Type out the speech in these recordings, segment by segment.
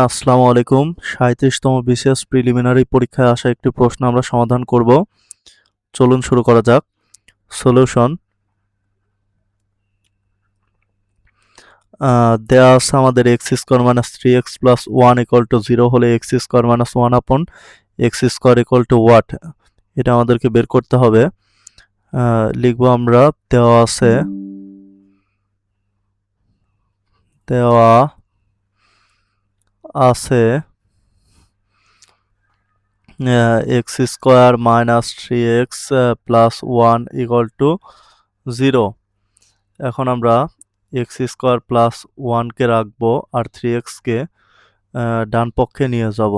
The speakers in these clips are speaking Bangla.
আসসালামু আলাইকুম। ৩৭তম বিসিএস প্রিলিমিনারি পরীক্ষায় আসা একটি প্রশ্ন আমরা সমাধান করব। চলুন শুরু করা যাক। সলিউশন। দেয়া আছে আমাদের x square minus 3x plus 1 equal to 0 হলে এক্স স্কোয়ার মাইনাস 1 আপন x square equal to what? এটা আমাদেরকে বের করতে হবে। লিখব আমরা দেওয়া আছে x square minus 3x plus 1 equal to 0। এখন আমরা এক্স স্কোয়ার প্লাস 1কে রাখবো আর 3xকে ডান পক্ষে নিয়ে যাব।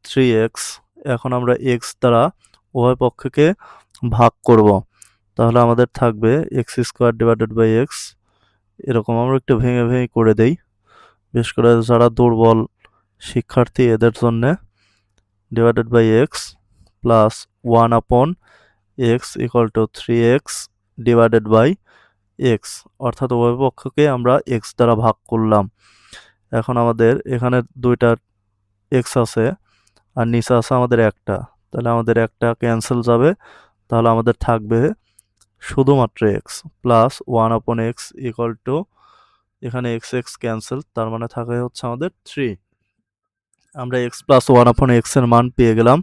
3x, এখন আমরা x দ্বারা উভয় পক্ষকে ভাগ করব, তাহলে আমাদের থাকবে x square divided by x. এরকম আমরা একটু ভেঙে ভেঙে করে দেই, বিশেষ করে যারা দুর্বল শিক্ষার্থী এদের জন্যে। ডিভাইডেড বাই এক্স প্লাস 1 আপন x equal to 3x divided by x, অর্থাৎ উভয় পক্ষকে আমরা এক্স দ্বারা ভাগ করলাম। এখন আমাদের এখানে দুইটা এক্স আছে আর নিচে আছে আমাদের একটা, তাহলে আমাদের একটা ক্যান্সেল যাবে, তাহলে আমাদের থাকবে শুধুমাত্র এক্স প্লাস 1 আপন এক্স ইকুয়াল টু, এখানে এক্স এক্স ক্যান্সেল, তার মানে থাকে হচ্ছে আমাদের 3। আমরা এক্স প্লাস 1 আপন এক্স এর মান পেয়ে গেলাম।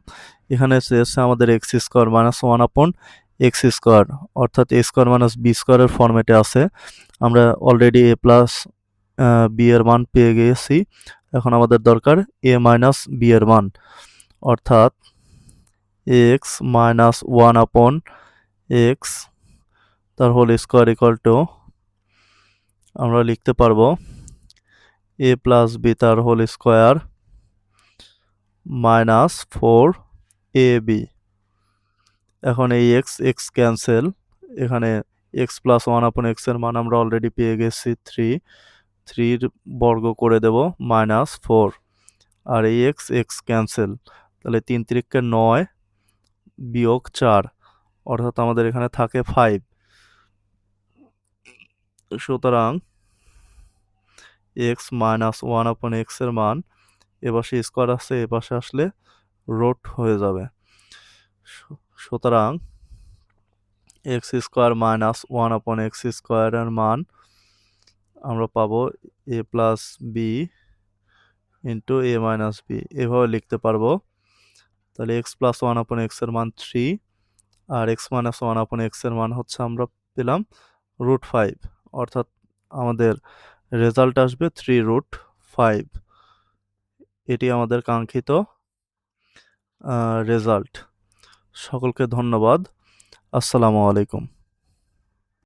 এখানে এসে আমাদের এক্স স্কোয়ার মাইনাস 1 আপন এক্স স্কোয়ার, অর্থাৎ এ স্কোয়ার মাইনাস বি স্কোয়ারের ফর্মেটে আছে। আমরা অলরেডি এ প্লাস বি এর মান পেয়ে গিয়েছি। এখন আমাদের দরকার এ মাইনাস বি এর মান, অর্থাৎ এক্স মাইনাস 1 আপন এক্স তার হোল স্কোয়ার ইকুয়াল টু, আমরা লিখতে পারবো এ প্লাস বি তার হোল স্কোয়ার মাইনাস 4ab। এখন এই এক্স এক্স ক্যান্সেল, এখানে এক্স প্লাস 1 আপন এক্স এর মান আমরা অলরেডি পেয়ে গেছি 3 বর্গ করে দেব মাইনাস 4, আর এই এক্স এক্স ক্যান্সেল, তাহলে 3 3 9 বিয়োগ 4, অর্থাৎ আমাদের এখানে থাকে 5। সুতরাং এক্স মাইনাস 1 আপন এক্স এর মান, এপাশে স্কোয়ার আছে, এপাশে আসলে রুট হয়ে যাবে। সুতরাং এক্স স্কোয়ার মাইনাস 1 আপন এক্স স্কোয়ারের মান আমরা পাবো এ প্লাস বি ইন্টু এ মাইনাস বি, এভাবে লিখতে পারবো। তাহলে এক্স প্লাস 1 আপন এক্স এর মান 3 আর এক্স মাইনাস 1 আপন এক্স এর মান হচ্ছে আমরা পেলাম √5, অর্থাৎ আমাদের রেজাল্ট আসবে 3√5। এটি আমাদের কাঙ্ক্ষিত রেজাল্ট। সকলকে ধন্যবাদ। আসসালামু আলাইকুম।